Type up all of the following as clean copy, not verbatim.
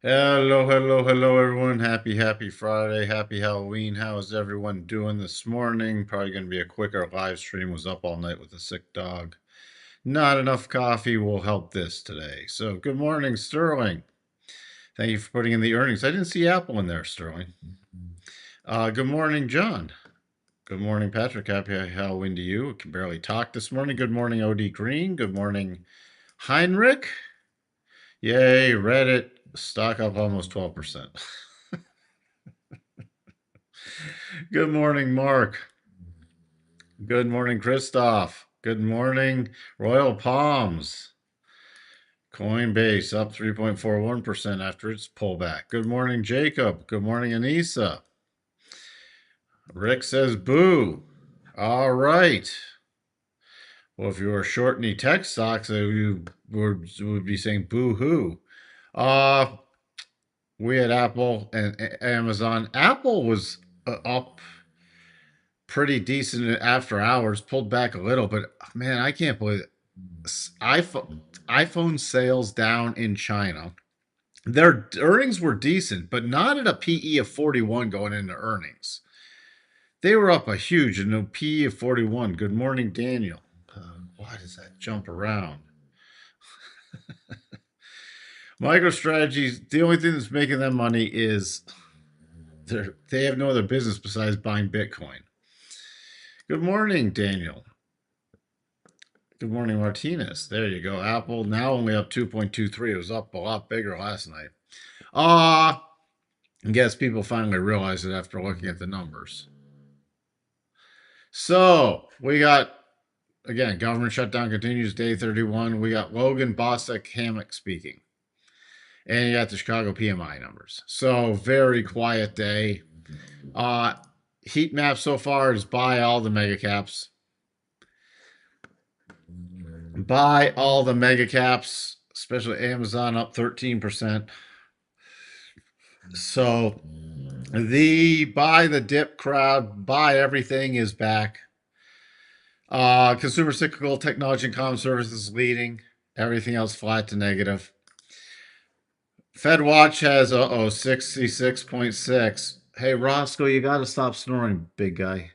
Hello, hello, hello, everyone. Happy Friday. Happy Halloween. How is everyone doing this morning? Probably going to be a quicker live stream. Was up all night with a sick dog. Not enough coffee will help this today. So, good morning, Sterling. Thank you for putting in the earnings. I didn't see Apple in there, Sterling. Good morning, John. Good morning, Patrick. Happy Halloween to you. I can barely talk this morning. Good morning, OD Green. Good morning, Heinrich. Yay, Reddit. Stock up almost 12%. Good morning, Mark. Good morning, Christoph. Good morning, Royal Palms. Coinbase up 3.41% after its pullback. Good morning, Jacob. Good morning, Anissa. Rick says boo. All right. Well, if you were short any tech stocks, you would be saying boo hoo. Uh, we had Apple and Amazon. Apple was up pretty decent after hours, pulled back a little, but man, I can't believe it. iPhone sales down in China. Their earnings were decent, but not at a PE of 41 going into earnings. They were up a huge PE of 41. Good morning, Daniel. Why does that jump around? MicroStrategies, the only thing that's making them money is they have no other business besides buying Bitcoin. Good morning, Daniel. Good morning, Martinez. There you go. Apple now only up 2.23. It was up a lot bigger last night. I guess people finally realize it after looking at the numbers. So we got, again, government shutdown continues, day 31. We got Logan Bossack Hammock speaking. And you got the Chicago PMI numbers. So very quiet day. Heat map so far is buy all the mega caps. Buy all the mega caps, especially Amazon up 13%. So the buy the dip crowd, buy everything is back. Consumer cyclical, technology and comm services leading. Everything else flat to negative. Fed Watch has 66.6. Hey Roscoe, you got to stop snoring, big guy.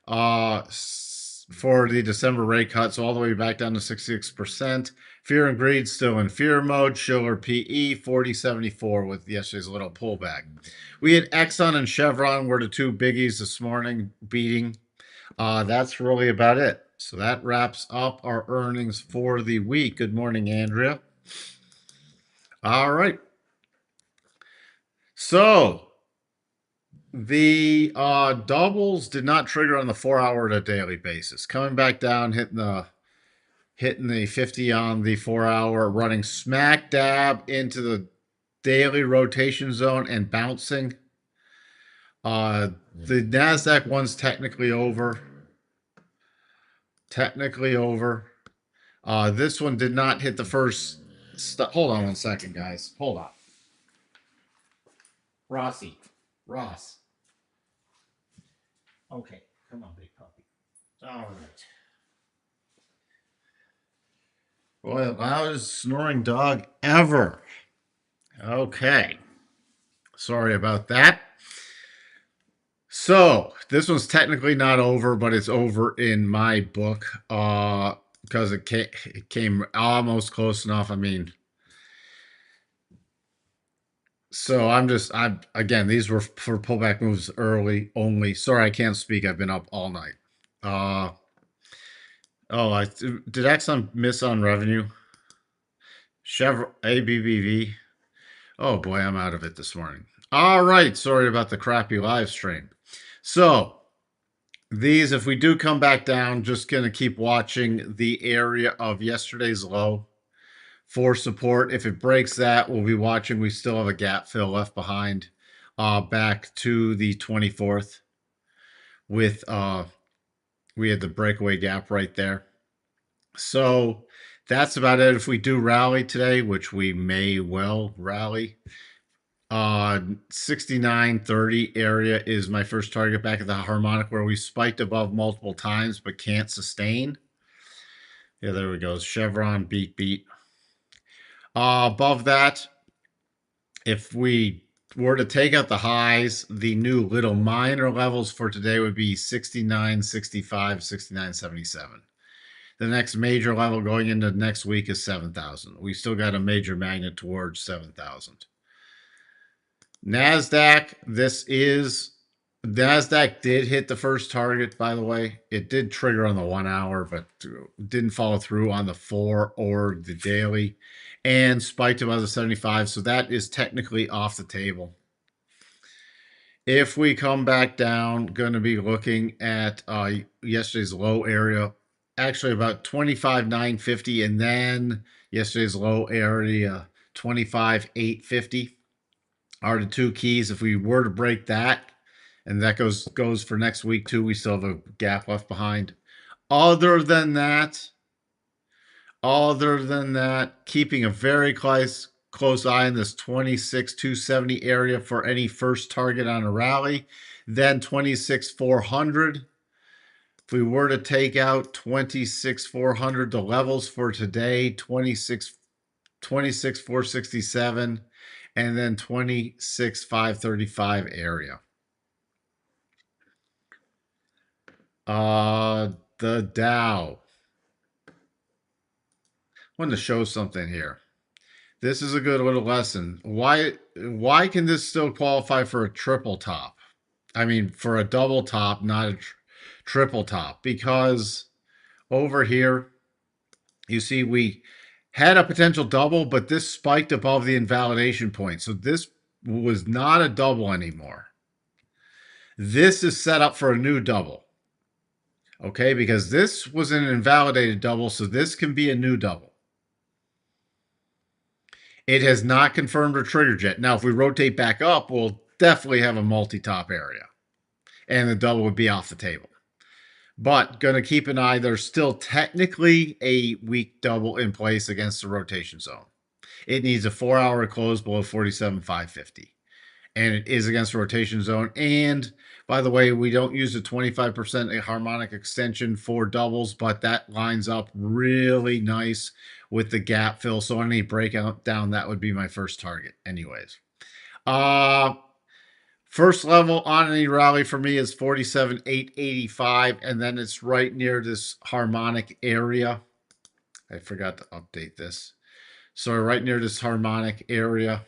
For the December rate cut, so all the way back down to 66%. Fear and greed still in fear mode. Schiller PE 4074 with yesterday's little pullback. We had Exxon and Chevron were the two biggies this morning beating. That's really about it. So that wraps up our earnings for the week. Good morning, Andrea. All right. So the doubles did not trigger on the 4-hour to daily basis. Coming back down, hitting the 50 on the 4-hour, running smack dab into the daily rotation zone and bouncing. The NASDAQ one's technically over. This one did not hit the first. Hold on 1 second, guys. Hold on. Ross. Okay, come on, big puppy. All right. Boy, the loudest snoring dog ever. Okay. Sorry about that. So this one's technically not over, but it's over in my book because it came almost close enough. I mean, so I'm again, these were for pullback moves early only. Sorry, I can't speak. I've been up all night. Did Exxon miss on revenue? Chevron ABBV. Oh boy, I'm out of it this morning. All right, sorry about the crappy live stream. So these, if we do come back down, just gonna keep watching the area of yesterday's low for support. If it breaks that, we'll be watching. We still have a gap fill left behind back to the 24th with we had the breakaway gap right there. So that's about it. If we do rally today, which we may well rally, 69.30 area is my first target back at the harmonic where we spiked above multiple times but can't sustain. Yeah, there we go. Chevron beat. Above that, If we were to take out the highs, the new little minor levels for today would be 69.65, 69.77. The next major level going into next week is 7,000. We still got a major magnet towards 7,000. NASDAQ, NASDAQ did hit the first target, by the way. It did trigger on the 1 hour, but didn't follow through on the 4 or the daily, and spiked above the 75. So that is technically off the table. If we come back down, going to be looking at yesterday's low area, actually about 25,950, and then yesterday's low area 25,850 are the two keys. If we were to break that, and that goes for next week too, we still have a gap left behind. Other than that, keeping a very close eye on this 26,270 area for any first target on a rally, then 26,400. If we were to take out 26,400, the levels for today, 26,467, and then 26,535 area. The Dow. I wanted to show something here. This is a good little lesson. Why can this still qualify for a triple top? I mean, for a double top, not a triple top. Because over here, you see we had a potential double, but this spiked above the invalidation point. So this was not a double anymore. This is set up for a new double. Okay, because this was an invalidated double, so this can be a new double. It has not confirmed or triggered yet. Now, if we rotate back up, we'll definitely have a multi-top area, and the double would be off the table. But going to keep an eye. There's still technically a weak double in place against the rotation zone. It needs a 4-hour close below 47,550. And it is against the rotation zone. And by the way, we don't use a 25% harmonic extension for doubles, but that lines up really nice with the gap fill. So any breakout down, that would be my first target anyways. First level on any rally for me is 47,885, and then it's right near this harmonic area. I forgot to update this. So right near this harmonic area.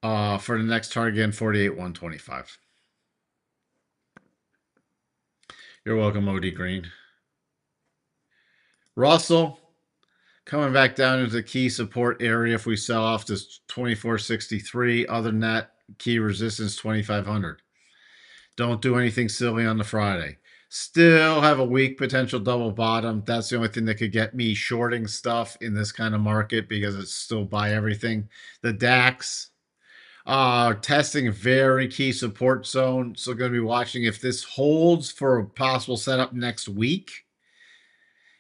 For the next target again, 48,125. You're welcome, OD Green. Russell, coming back down into the key support area. If we sell off this 2463, other than that, key resistance 2500. Don't do anything silly on the Friday. Still have a weak potential double bottom. That's the only thing that could get me shorting stuff in this kind of market because it's still buy everything. The DAX, testing a very key support zone. So going to be watching if this holds for a possible setup next week.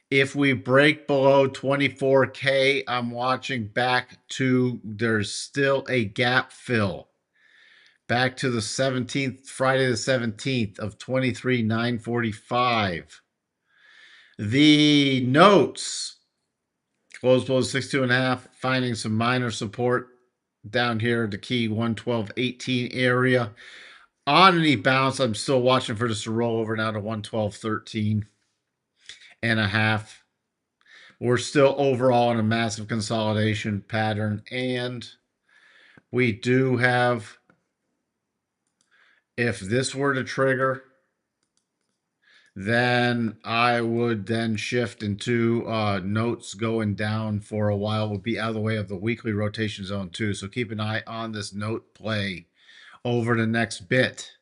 If we break below 24K, I'm watching back to, there's still a gap fill. Back to the 17th, Friday the 17th of 23,945. The notes, close below 62.5, finding some minor support down here at the key 112.18 area. On any bounce, I'm still watching for this to roll over now to 112.13.5. We're still overall in a massive consolidation pattern, and we do have, if this were to trigger, then I would then shift into notes going down for a while. We'll be out of the way of the weekly rotation zone too. So keep an eye on this note play over the next bit.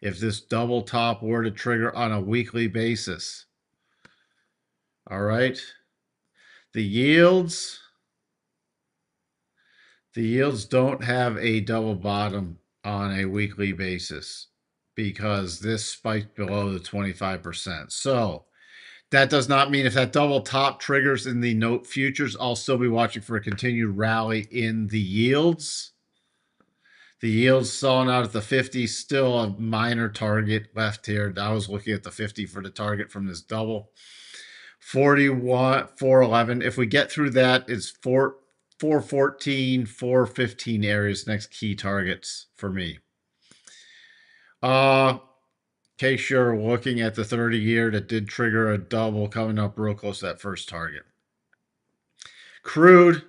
If this double top were to trigger on a weekly basis. All right. The yields don't have a double bottom on a weekly basis because this spiked below the 25%. So that does not mean if that double top triggers in the note futures, I'll still be watching for a continued rally in the yields. The yields selling out at the 50, still a minor target left here. I was looking at the 50 for the target from this double. 41, 411. If we get through that, it's 414, 415 areas, next key targets for me. Okay, sure, looking at the 30-year, that did trigger a double coming up real close to that first target. Crude,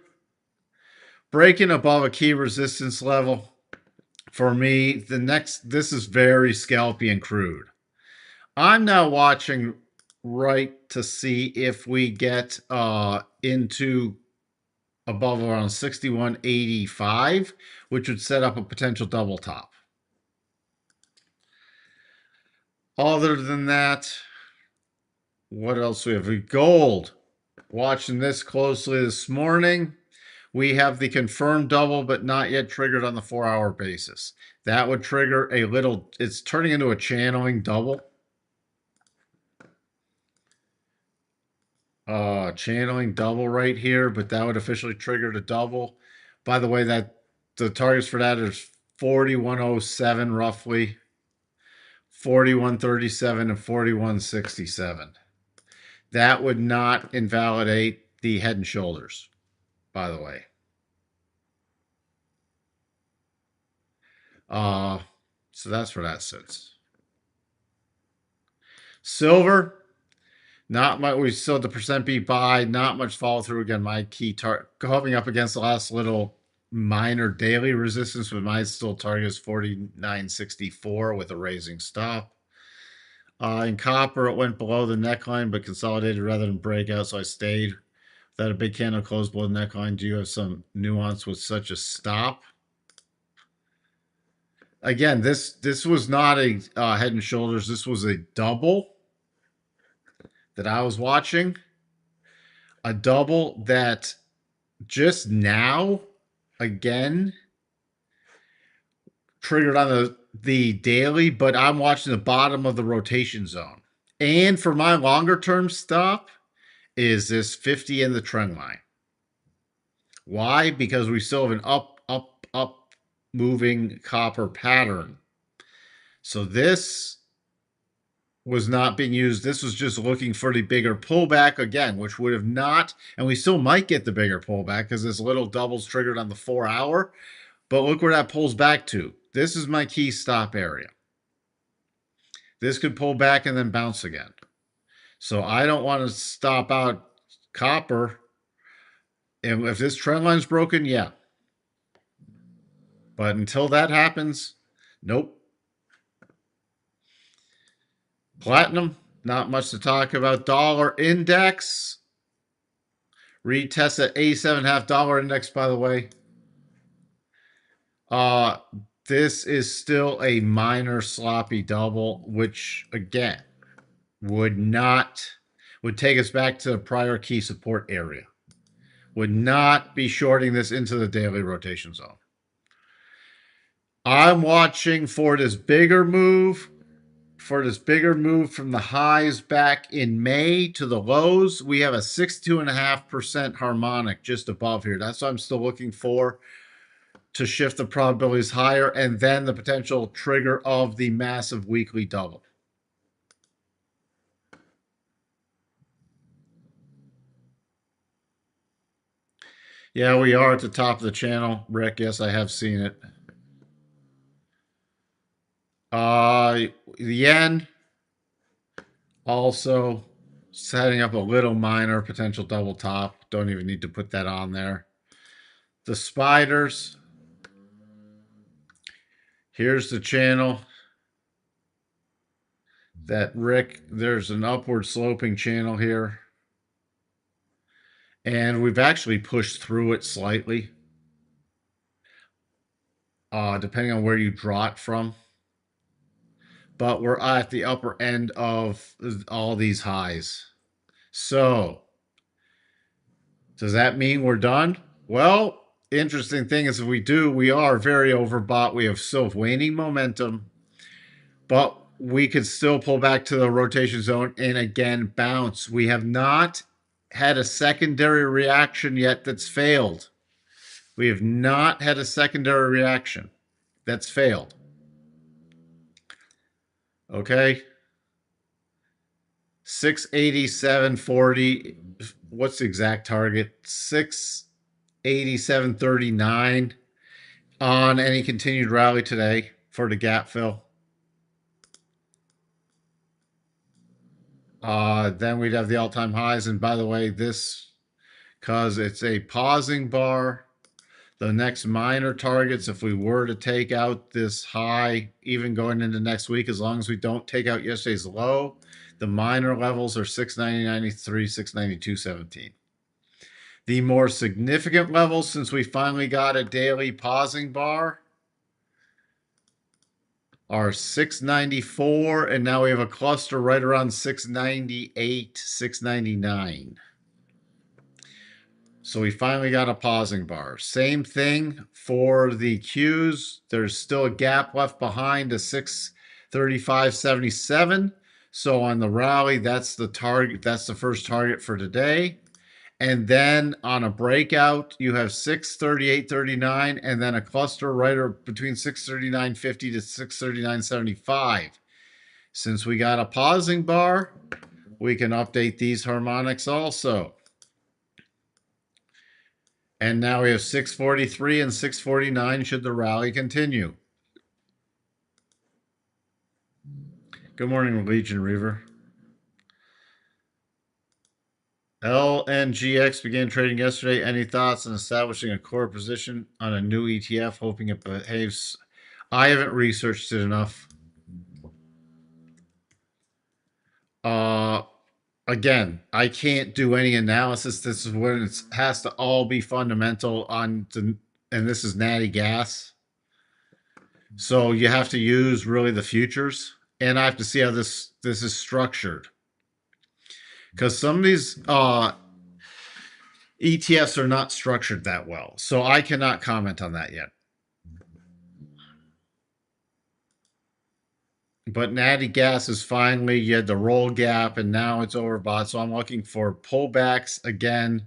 breaking above a key resistance level. For me, this is very scalpy and crude. I'm now watching right to see if we get into above around 61.85, which would set up a potential double top. Other than that, what else do we have? Gold. Watching this closely this morning. We have the confirmed double, but not yet triggered on the 4-hour basis. That would trigger a little, it's turning into a channeling double. Channeling double right here, but that would officially trigger the double. By the way, that the targets for that is 4107 roughly, 4137 and 4167. That would not invalidate the head and shoulders, by the way. So that's where that sits. Silver, not much. We still the percent beat buy, not much follow through. Again, my key target coming up against the last little minor daily resistance, but my still target is 49.64 with a raising stop. In copper, it went below the neckline, but consolidated rather than breakout, so I stayed. That a big candle closed below the neckline. Do you have some nuance with such a stop? Again, this was not a head and shoulders. This was a double that I was watching. A double that just now, again, triggered on the daily, but I'm watching the bottom of the rotation zone. And for my longer term stop is this 50 in the trend line. Why? Because we still have an up moving copper pattern. So this was not being used. This was just looking for the bigger pullback again, which would have not, and we still might get the bigger pullback because this little double's triggered on the 4-hour. But look where that pulls back to. This is my key stop area. This could pull back and then bounce again. So I don't want to stop out copper. And if this trend line's broken, yeah. But until that happens, nope. Platinum, not much to talk about. Dollar index. Retest at $87.5 index, by the way. This is still a minor sloppy double, which again would take us back to the prior key support area. Would not be shorting this into the daily rotation zone. I'm watching for this bigger move. From the highs back in May to the lows. We have a 62.5% harmonic just above here. That's what I'm still looking for to shift the probabilities higher, and then the potential trigger of the massive weekly double. Yeah, we are at the top of the channel, Rick. Yes, I have seen it. The yen also setting up a little minor potential double top. Don't even need to put that on there. The spiders. Here's the channel that Rick, there's an upward sloping channel here. And we've actually pushed through it slightly. Depending on where you draw it from. But we're at the upper end of all these highs. So, does that mean we're done? Well, interesting thing is if we do, we are very overbought. We have still waning momentum. But we could still pull back to the rotation zone and again bounce. We have not had a secondary reaction yet that's failed. We have not had a secondary reaction that's failed. Okay. 687.40. What's the exact target? 6 87.39 on any continued rally today for the gap fill. Then we'd have the all-time highs. And by the way, this, because it's a pausing bar, the next minor targets, if we were to take out this high, even going into next week, as long as we don't take out yesterday's low, the minor levels are 690.93, 692.17. The more significant levels, since we finally got a daily pausing bar, are 694, and now we have a cluster right around 698, 699. So we finally got a pausing bar. Same thing for the Qs. There's still a gap left behind to 635.77. So on the rally, that's the target. That's the first target for today. And then on a breakout, you have 638.39 and then a cluster right between 639.50 to 639.75. Since we got a pausing bar, we can update these harmonics also. And now we have 643 and 649 should the rally continue. Good morning, Legion Reaver. LNGX began trading yesterday. Any thoughts on establishing a core position on a new ETF, hoping it behaves? I haven't researched it enough. Again, I can't do any analysis. This is when it has to all be fundamental on the, and this is natty gas. So you have to use really the futures, and I have to see how this is structured. Because some of these ETFs are not structured that well. So I cannot comment on that yet. But natty gas is finally, you had the roll gap, and now it's overbought. So I'm looking for pullbacks again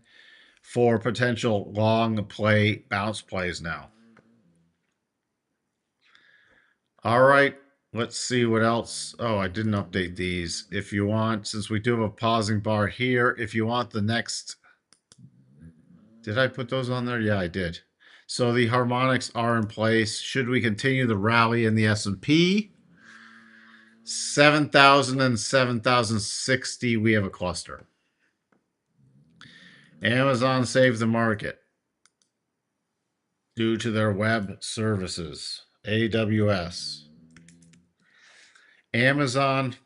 for potential long play bounce plays now. All right, let's see what else. Oh, I didn't update these. If you want, since we do have a pausing bar here, if you want the next, did I put those on there? Yeah, I did. So the harmonics are in place. Should we continue the rally in the S&P? 7,000 and 7,060, we have a cluster. Amazon saved the market due to their web services, AWS. Amazon,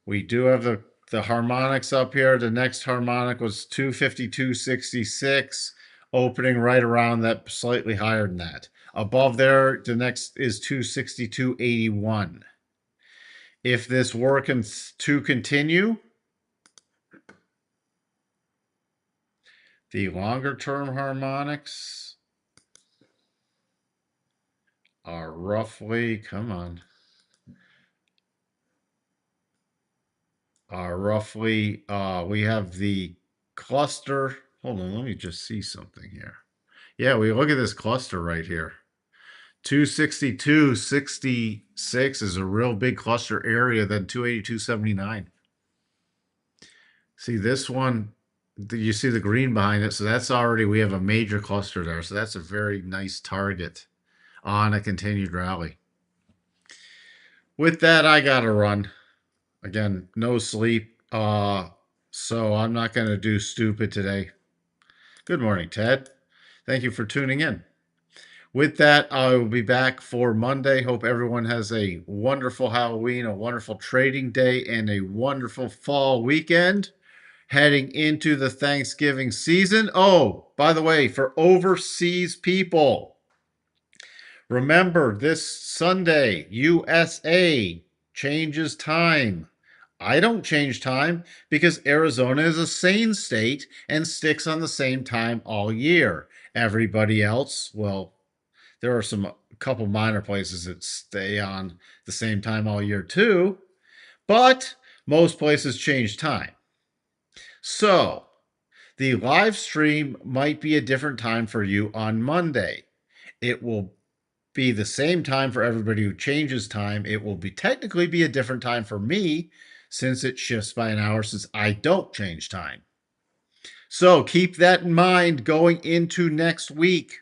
we do have the harmonics up here. The next harmonic was 252.66, opening right around that, slightly higher than that. Above there, the next is 262.81. If this were to continue, the longer term harmonics are roughly, come on, are roughly, we have the cluster. Hold on, let me just see something here. Yeah, we look at this cluster right here. 262.66 is a real big cluster area, then 282.79. See this one, you see the green behind it, so that's already, we have a major cluster there, so that's a very nice target on a continued rally. With that, I gotta run. Again, no sleep, so I'm not gonna do stupid today. Good morning, Ted. Thank you for tuning in. With that, I will be back for Monday. Hope everyone has a wonderful Halloween, a wonderful trading day, and a wonderful fall weekend heading into the Thanksgiving season. Oh, by the way, for overseas people, remember this Sunday, USA changes time. I don't change time because Arizona is a sane state and sticks on the same time all year. Everybody else, well, there are a couple minor places that stay on the same time all year too, but most places change time. So the live stream might be a different time for you on Monday. It will be the same time for everybody who changes time. It will technically be a different time for me since it shifts by an hour since I don't change time. So keep that in mind going into next week.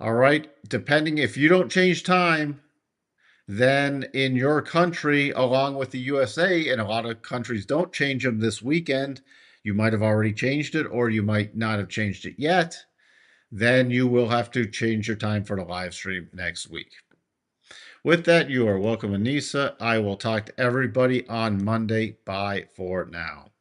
All right. Depending if you don't change time, then in your country, along with the USA, and a lot of countries don't change them this weekend, you might have already changed it or you might not have changed it yet. Then you will have to change your time for the live stream next week. With that, you are welcome, Anissa. I will talk to everybody on Monday. Bye for now.